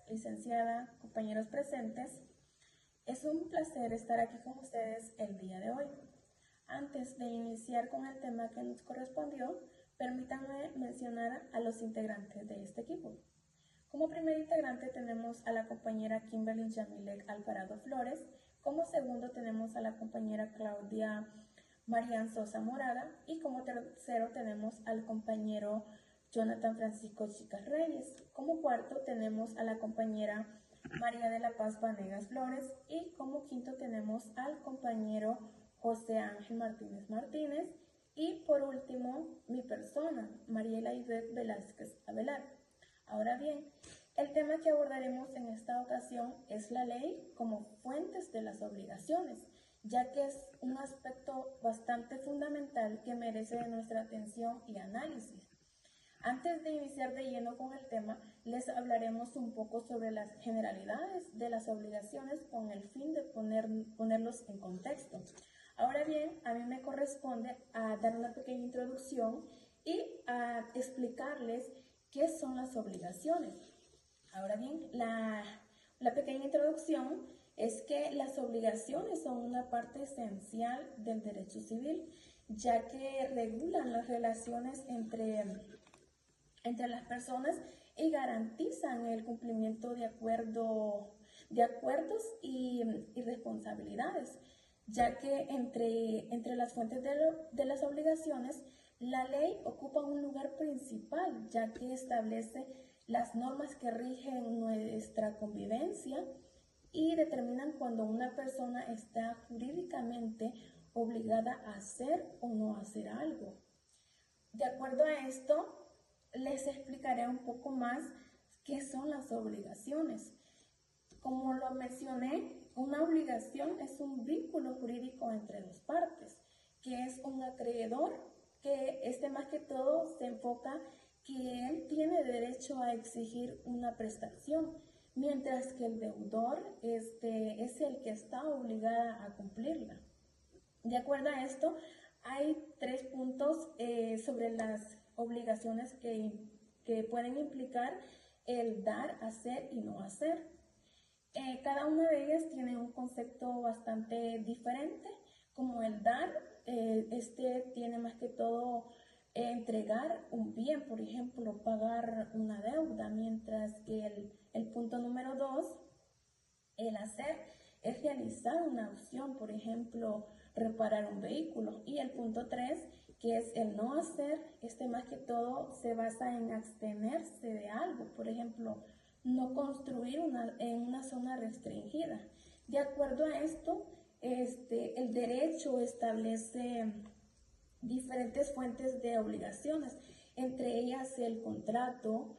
licenciada, compañeros presentes. Es un placer estar aquí con ustedes el día de hoy. Antes de iniciar con el tema que nos correspondió, permítanme mencionar a los integrantes de este equipo. Como primer integrante tenemos a la compañera Kimberly Yamilek Alvarado Flores. Como segundo tenemos a la compañera Claudia Marian Sosa Morada. Y como tercero tenemos al compañero Jonathan Francisco Chicas Reyes. Como cuarto tenemos a la compañera María de la Paz Vanegas Flores. Y como quinto tenemos al compañero José Ángel Martínez Martínez. Y por último, mi persona, Mariela Ivette Velázquez Avelar. Ahora bien, el tema que abordaremos en esta ocasión es la ley como fuentes de las obligaciones, ya que es un aspecto bastante fundamental que merece de nuestra atención y análisis. Antes de iniciar de lleno con el tema, les hablaremos un poco sobre las generalidades de las obligaciones con el fin de ponerlos en contexto. Ahora bien, a mí me corresponde dar una pequeña introducción y a explicarles qué son las obligaciones. Ahora bien, la pequeña introducción es que las obligaciones son una parte esencial del derecho civil, ya que regulan las relaciones entre las personas y garantizan el cumplimiento de acuerdos y responsabilidades, ya que entre las fuentes de las obligaciones, la ley ocupa un lugar principal, ya que establece las normas que rigen nuestra convivencia y determinan cuando una persona está jurídicamente obligada a hacer o no hacer algo. De acuerdo a esto, les explicaré un poco más qué son las obligaciones. Como lo mencioné, una obligación es un vínculo jurídico entre dos partes, que es un acreedor, que más que todo se enfoca que él tiene derecho a exigir una prestación, mientras que el deudor es el que está obligado a cumplirla. De acuerdo a esto, hay 3 puntos sobre las obligaciones que pueden implicar el dar, hacer y no hacer. Cada una de ellas tiene un concepto bastante diferente, como el dar, tiene más que todo entregar un bien, por ejemplo, pagar una deuda, mientras que el punto número 2, el hacer, es realizar una acción, por ejemplo, reparar un vehículo. Y el punto 3, que es el no hacer, más que todo se basa en abstenerse de algo, por ejemplo, no construir en una zona restringida. De acuerdo a esto, el derecho establece diferentes fuentes de obligaciones, entre ellas el contrato,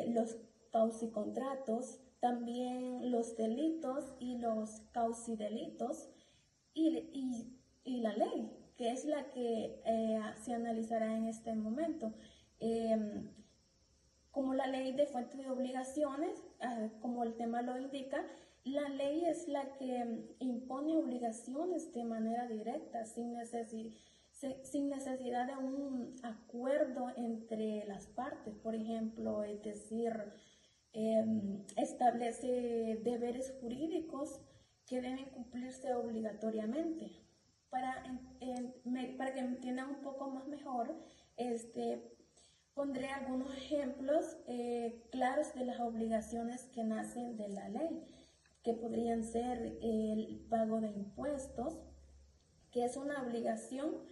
los causicontratos, también los delitos y los causidelitos y la ley, que es la que se analizará en este momento. Como la ley de fuentes de obligaciones, como el tema lo indica, la ley es la que impone obligaciones de manera directa, sin necesidad de un acuerdo entre las partes. Por ejemplo, es decir, establece deberes jurídicos que deben cumplirse obligatoriamente. Para que entiendan un poco más mejor, pondré algunos ejemplos claros de las obligaciones que nacen de la ley, que podrían ser el pago de impuestos, que es una obligación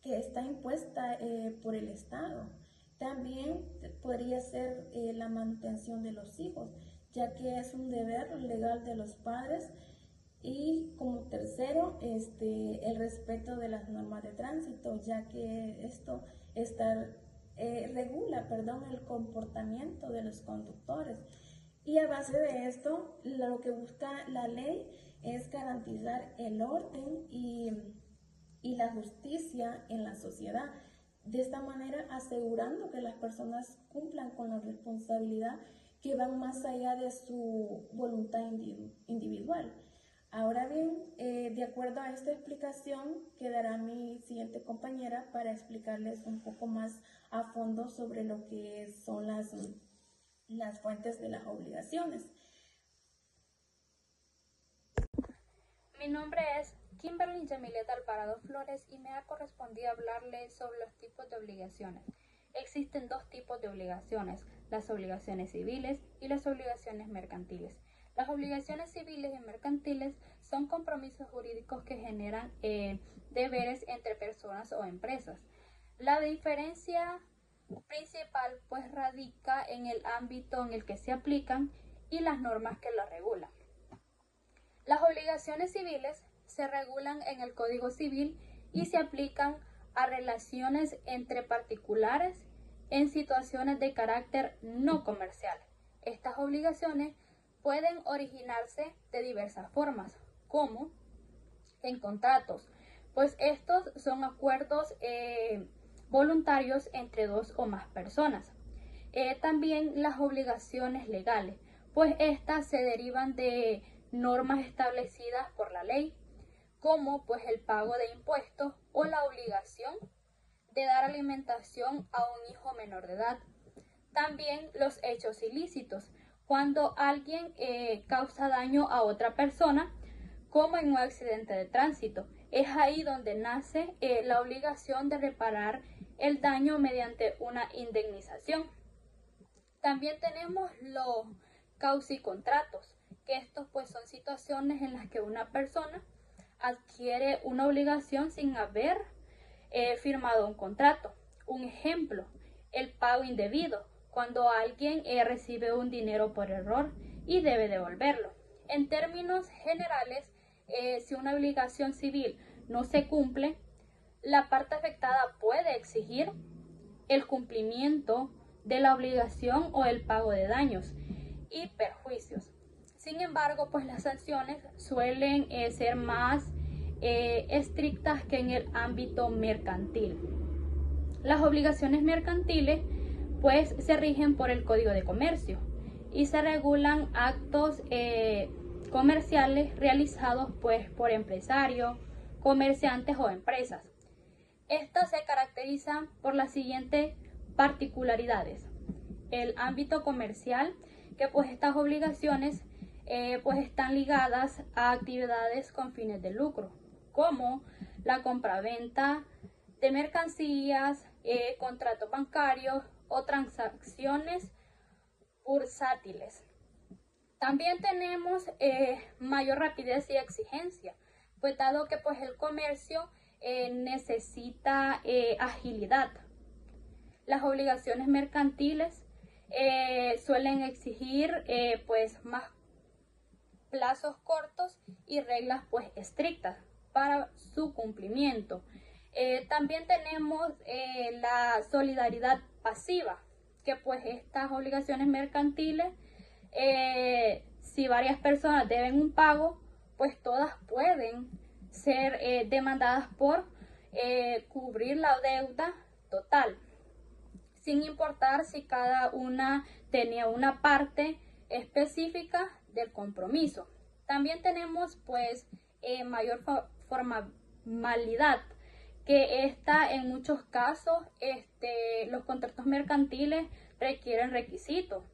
que está impuesta por el Estado. También podría ser la manutención de los hijos, ya que es un deber legal de los padres. Y como tercero, el respeto de las normas de tránsito, ya que esto regula el comportamiento de los conductores. Y a base de esto, lo que busca la ley es garantizar el orden y la justicia en la sociedad. De esta manera, asegurando que las personas cumplan con la responsabilidad que van más allá de su voluntad individual. Ahora bien, de acuerdo a esta explicación, quedará mi siguiente compañera para explicarles un poco más a fondo sobre lo que son las las fuentes de las obligaciones. Mi nombre es Kimberly Yamilet Alvarado Flores y me ha correspondido hablarles sobre los tipos de obligaciones. Existen dos tipos de obligaciones, las obligaciones civiles y las obligaciones mercantiles. Las obligaciones civiles y mercantiles son compromisos jurídicos que generan deberes entre personas o empresas. La diferencia principal pues radica en el ámbito en el que se aplican y las normas que las regulan. Las obligaciones civiles se regulan en el Código Civil y se aplican a relaciones entre particulares en situaciones de carácter no comercial. Estas obligaciones pueden originarse de diversas formas, como en contratos, pues estos son acuerdos voluntarios entre dos o más personas. También las obligaciones legales, pues estas se derivan de normas establecidas por la ley, como pues el pago de impuestos o la obligación de dar alimentación a un hijo menor de edad. También los hechos ilícitos, cuando alguien causa daño a otra persona, como en un accidente de tránsito. Es ahí donde nace la obligación de reparar el daño mediante una indemnización. También tenemos los causicontratos, que estos pues son situaciones en las que una persona adquiere una obligación sin haber firmado un contrato. Un ejemplo, el pago indebido, cuando alguien recibe un dinero por error y debe devolverlo. En términos generales, si una obligación civil no se cumple, la parte afectada puede exigir el cumplimiento de la obligación o el pago de daños y perjuicios. Sin embargo, pues las sanciones suelen ser más estrictas que en el ámbito mercantil. Las obligaciones mercantiles pues se rigen por el Código de Comercio y se regulan actos comerciales realizados pues por empresarios, comerciantes o empresas. Estas se caracterizan por las siguientes particularidades. El ámbito comercial, que pues estas obligaciones pues están ligadas a actividades con fines de lucro, como la compraventa de mercancías, contratos bancarios o transacciones bursátiles. También tenemos mayor rapidez y exigencia, pues dado que pues el comercio necesita agilidad. Las obligaciones mercantiles suelen exigir pues más plazos cortos y reglas pues estrictas para su cumplimiento. También tenemos la solidaridad pasiva, que pues estas obligaciones mercantiles, si varias personas deben un pago, pues todas pueden ser demandadas por cubrir la deuda total, sin importar si cada una tenía una parte específica del compromiso. También tenemos pues mayor formalidad, que en muchos casos los contratos mercantiles requieren requisitos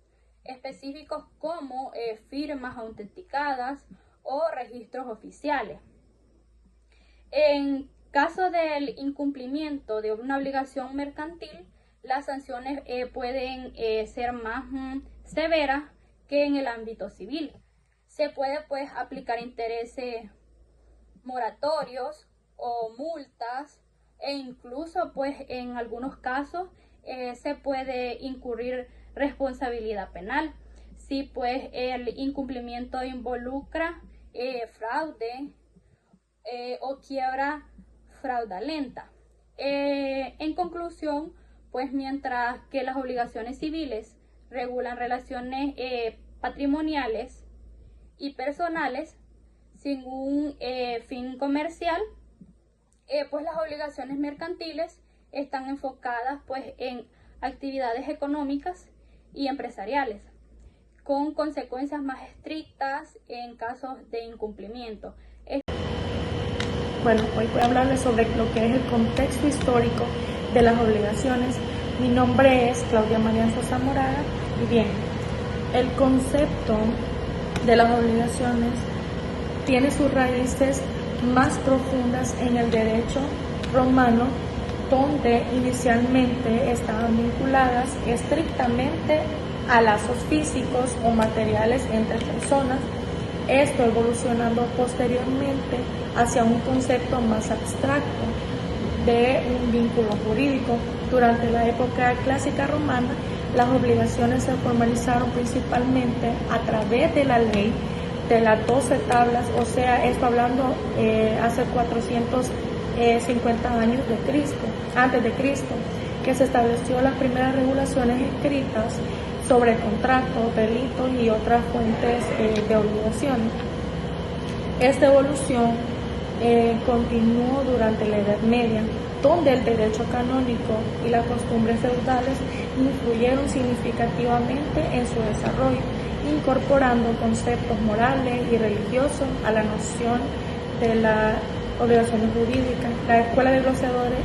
específicos como firmas autenticadas o registros oficiales. En caso del incumplimiento de una obligación mercantil, las sanciones pueden ser más severas que en el ámbito civil. Se puede pues aplicar intereses moratorios o multas, e incluso pues en algunos casos se puede incurrir responsabilidad penal si pues el incumplimiento involucra fraude o quiebra fraudulenta. En conclusión, pues mientras que las obligaciones civiles regulan relaciones patrimoniales y personales sin un fin comercial, pues las obligaciones mercantiles están enfocadas pues en actividades económicas y empresariales, con consecuencias más estrictas en casos de incumplimiento. Bueno, hoy voy a hablarles sobre lo que es el contexto histórico de las obligaciones. Mi nombre es Claudia María Sosa Morada y bien, El concepto de las obligaciones tiene sus raíces más profundas en el derecho romano, donde inicialmente estaban vinculadas estrictamente a lazos físicos o materiales entre personas, esto evolucionando posteriormente hacia un concepto más abstracto de un vínculo jurídico. Durante la época clásica romana, las obligaciones se formalizaron principalmente a través de la ley de las 12 tablas, o sea, esto hablando hace 450 años antes de Cristo, que se estableció las primeras regulaciones escritas sobre contratos, delitos y otras fuentes de obligaciones. Esta evolución continuó durante la Edad Media, donde el derecho canónico y las costumbres feudales influyeron significativamente en su desarrollo, incorporando conceptos morales y religiosos a la noción de las obligaciones jurídicas. La Escuela de Glosadores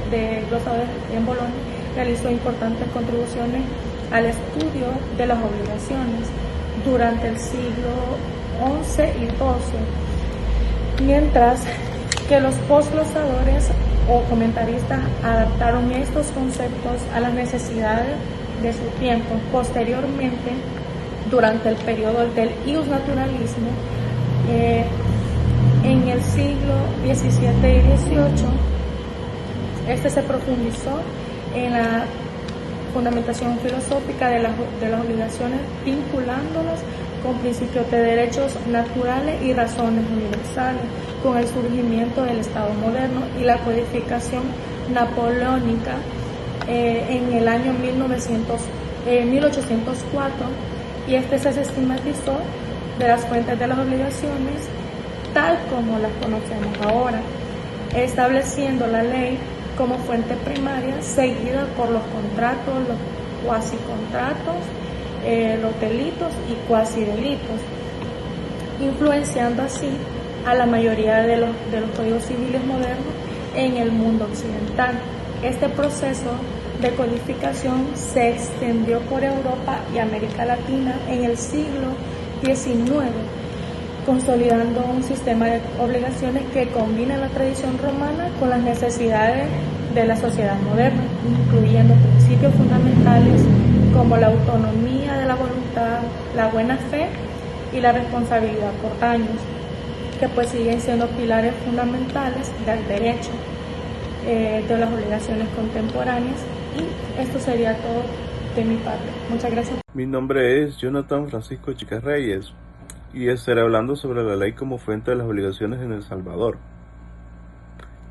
en Bolonia realizó importantes contribuciones al estudio de las obligaciones durante el siglo XI y XII, mientras que los posglosadores o comentaristas adaptaron estos conceptos a las necesidades de su tiempo. Posteriormente, durante el periodo del iusnaturalismo, en el siglo XVII y XVIII, este se profundizó en la fundamentación filosófica de las obligaciones, vinculándolas con principios de derechos naturales y razones universales, con el surgimiento del Estado moderno y la codificación napoleónica en el año 1804, y este se sistematizó de las fuentes de las obligaciones tal como las conocemos ahora, estableciendo la ley como fuente primaria, seguida por los contratos, los cuasicontratos, los delitos y cuasidelitos, influenciando así a la mayoría de los códigos civiles modernos en el mundo occidental. Este proceso de codificación se extendió por Europa y América Latina en el siglo XIX, consolidando un sistema de obligaciones que combina la tradición romana con las necesidades de la sociedad moderna, incluyendo principios fundamentales como la autonomía de la voluntad, la buena fe y la responsabilidad por daños, que pues siguen siendo pilares fundamentales del derecho, de las obligaciones contemporáneas. Y esto sería todo de mi parte. Muchas gracias. Mi nombre es Jonathan Francisco Chica Reyes y estaré hablando sobre la ley como fuente de las obligaciones en El Salvador.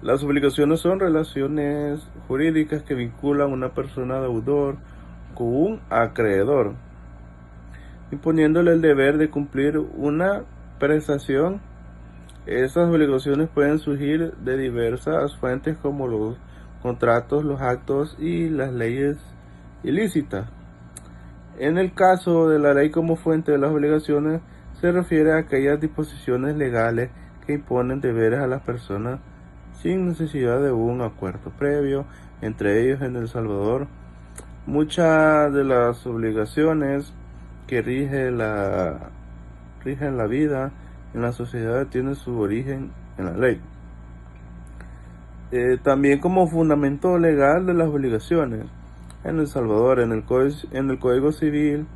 Las obligaciones son relaciones jurídicas que vinculan a una persona deudor con un acreedor, imponiéndole el deber de cumplir una prestación. Estas obligaciones pueden surgir de diversas fuentes como los contratos, los actos y las leyes ilícitas. En el caso de la ley como fuente de las obligaciones, se refiere a aquellas disposiciones legales que imponen deberes a las personas sin necesidad de un acuerdo previo entre ellos. En El Salvador, muchas de las obligaciones que rigen la vida en la sociedad tienen su origen en la ley. También como fundamento legal de las obligaciones, en El Salvador, en el Código Civil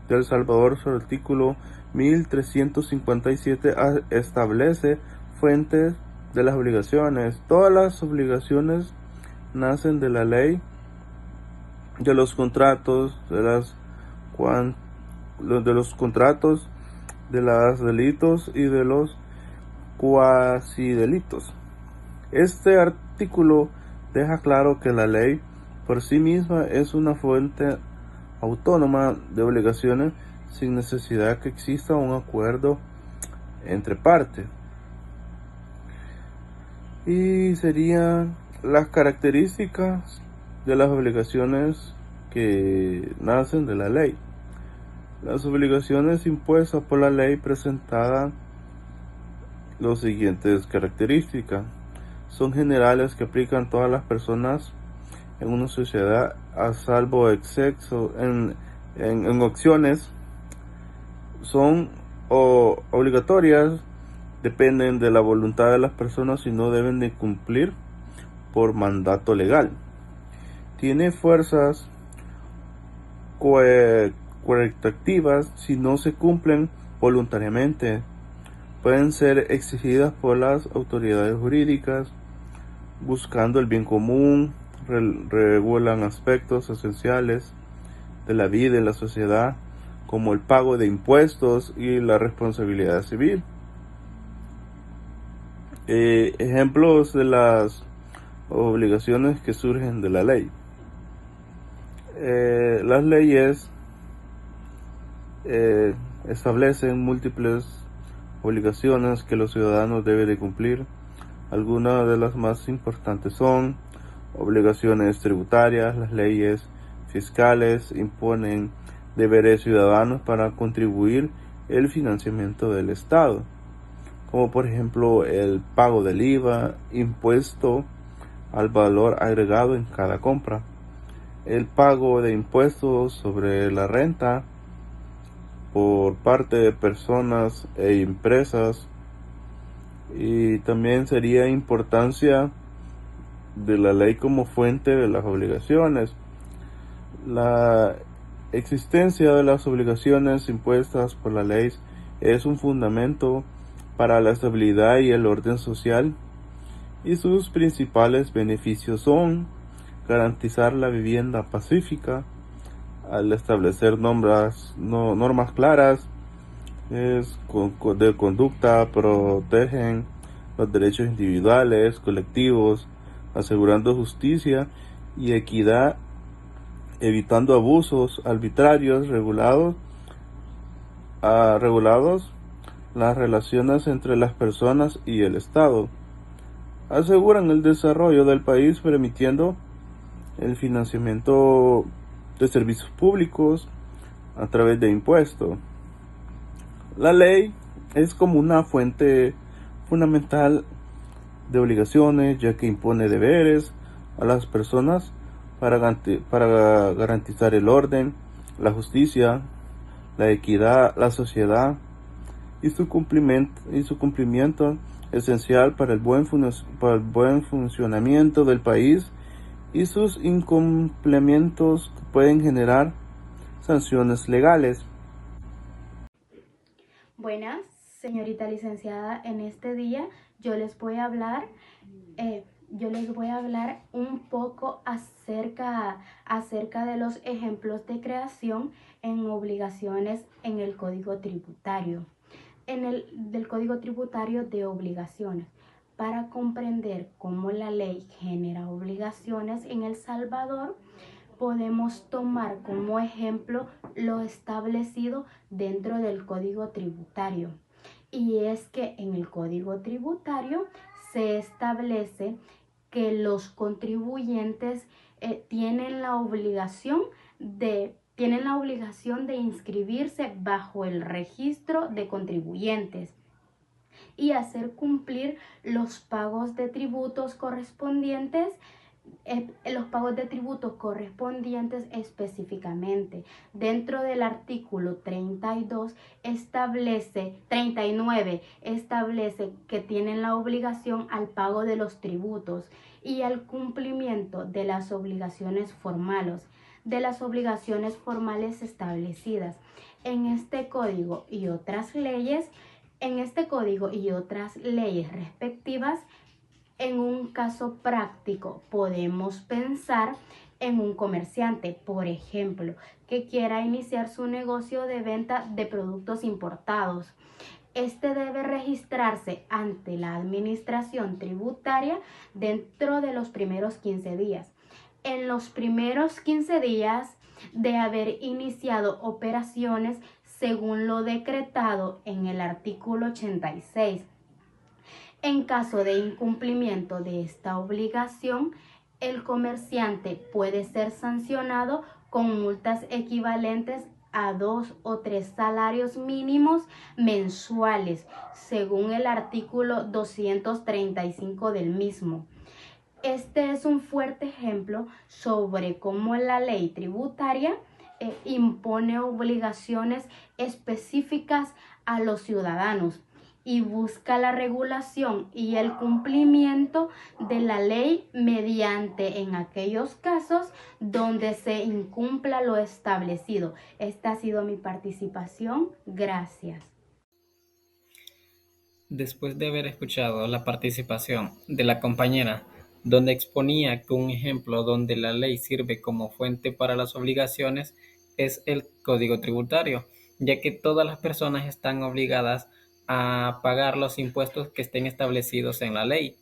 de El Salvador, su artículo 1357 establece fuentes de las obligaciones. Todas las obligaciones nacen de la ley, de los contratos, de los delitos y de los cuasidelitos. Este artículo deja claro que la ley por sí misma es una fuente autónoma de obligaciones sin necesidad que exista un acuerdo entre partes. Y serían las características de las obligaciones que nacen de la ley. Las obligaciones impuestas por la ley presentan las siguientes características. Son generales que aplican a todas las personas en una sociedad, a salvo excepto en opciones son obligatorias, dependen de la voluntad de las personas y no deben de cumplir por mandato legal. Tiene fuerzas coercitivas si no se cumplen voluntariamente. Pueden ser exigidas por las autoridades jurídicas, buscando el bien común, regulan aspectos esenciales de la vida y la sociedad, como el pago de impuestos y la responsabilidad civil. Ejemplos de las obligaciones que surgen de la ley. Las leyes establecen múltiples obligaciones que los ciudadanos deben de cumplir. Algunas de las más importantes son obligaciones tributarias. Las leyes fiscales imponen deberes ciudadanos para contribuir el financiamiento del Estado, como por ejemplo el pago del IVA, impuesto al valor agregado en cada compra, el pago de impuestos sobre la renta por parte de personas e empresas, y también sería importancia de la ley como fuente de las obligaciones. La existencia de las obligaciones impuestas por la ley es un fundamento para la estabilidad y el orden social, y sus principales beneficios son garantizar la vivienda pacífica al establecer normas claras de conducta, protegen los derechos individuales, colectivos, asegurando justicia y equidad, evitando abusos arbitrarios, regulados las relaciones entre las personas y el Estado, aseguran el desarrollo del país permitiendo el financiamiento de servicios públicos a través de impuestos. La ley es como una fuente fundamental de obligaciones, ya que impone deberes a las personas para garantizar el orden, la justicia, la equidad, la sociedad, y su cumplimiento esencial para el buen funcionamiento del país, y sus incumplimientos pueden generar sanciones legales. Buenas, señorita licenciada. En este día yo les voy a hablar un poco acerca de los ejemplos de creación en obligaciones en el Código Tributario. Del Código Tributario de obligaciones, para comprender cómo la ley genera obligaciones en El Salvador, podemos tomar como ejemplo lo establecido dentro del Código Tributario. Y es que en el Código Tributario se establece que los contribuyentes tienen la obligación de inscribirse bajo el registro de contribuyentes y hacer cumplir los pagos de tributos correspondientes específicamente. Dentro del artículo 39 establece que tienen la obligación al pago de los tributos y al cumplimiento de las obligaciones formales establecidas en este código y otras leyes respectivas. En un caso práctico podemos pensar en un comerciante, por ejemplo, que quiera iniciar su negocio de venta de productos importados. Este debe registrarse ante la administración tributaria dentro de los primeros 15 días. En los primeros 15 días de haber iniciado operaciones según lo decretado en el artículo 86. En caso de incumplimiento de esta obligación, el comerciante puede ser sancionado con multas equivalentes a 2 o 3 salarios mínimos mensuales, según el artículo 235 del mismo. Este es un fuerte ejemplo sobre cómo la ley tributaria impone obligaciones específicas a los ciudadanos y busca la regulación y el cumplimiento de la ley mediante en aquellos casos donde se incumpla lo establecido. Esta ha sido mi participación. Gracias. Después de haber escuchado la participación de la compañera, donde exponía que un ejemplo donde la ley sirve como fuente para las obligaciones es el Código Tributario, ya que todas las personas están obligadas a pagar los impuestos que estén establecidos en la ley.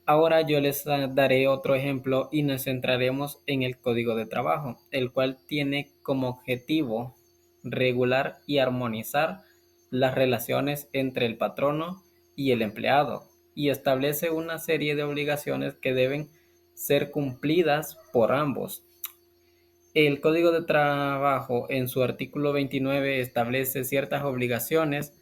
Ahora yo les daré otro ejemplo y nos centraremos en el Código de Trabajo, el cual tiene como objetivo regular y armonizar las relaciones entre el patrono y el empleado y establece una serie de obligaciones que deben ser cumplidas por ambos. El Código de Trabajo en su artículo 29 establece ciertas obligaciones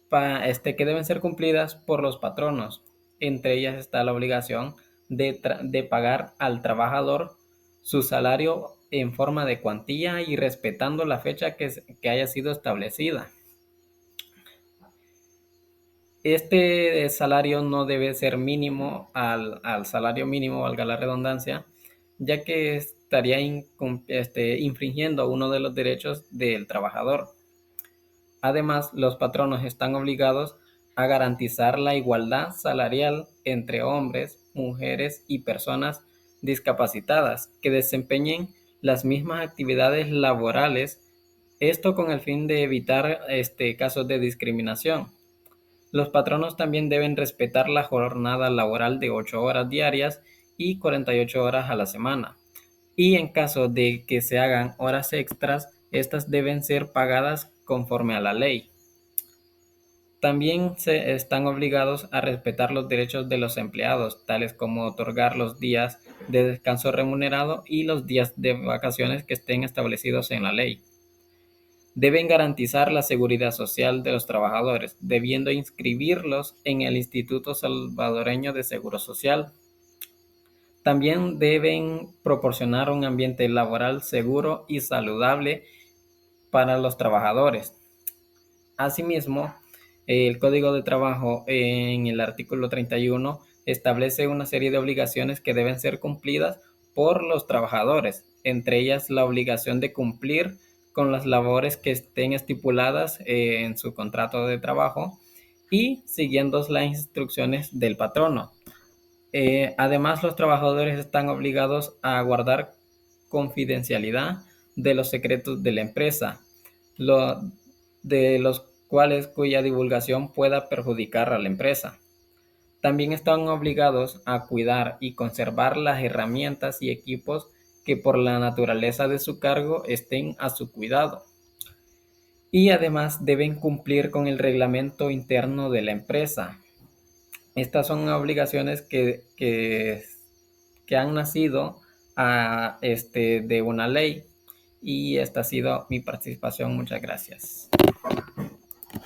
que deben ser cumplidas por los patronos. Entre ellas está la obligación de pagar al trabajador su salario en forma de cuantía y respetando la fecha que haya sido establecida. Este salario no debe ser mínimo al salario mínimo, valga la redundancia, ya que estaría infringiendo uno de los derechos del trabajador. Además, los patronos están obligados a garantizar la igualdad salarial entre hombres, mujeres y personas discapacitadas que desempeñen las mismas actividades laborales, esto con el fin de evitar casos de discriminación. Los patronos también deben respetar la jornada laboral de 8 horas diarias y 48 horas a la semana. Y en caso de que se hagan horas extras, estas deben ser pagadas conforme a la ley. También se están obligados a respetar los derechos de los empleados, tales como otorgar los días de descanso remunerado y los días de vacaciones que estén establecidos en la ley. Deben garantizar la seguridad social de los trabajadores, debiendo inscribirlos en el Instituto Salvadoreño de Seguro Social. También deben proporcionar un ambiente laboral seguro y saludable para los trabajadores. Asimismo, el Código de Trabajo en el artículo 31 establece una serie de obligaciones que deben ser cumplidas por los trabajadores, entre ellas la obligación de cumplir con las labores que estén estipuladas en su contrato de trabajo y siguiendo las instrucciones del patrono. Además, los trabajadores están obligados a guardar confidencialidad de los secretos de la empresa, de los cuales cuya divulgación pueda perjudicar a la empresa. También están obligados a cuidar y conservar las herramientas y equipos que por la naturaleza de su cargo estén a su cuidado. Y además deben cumplir con el reglamento interno de la empresa. Estas son obligaciones que han nacido de una ley y esta ha sido mi participación. Muchas gracias.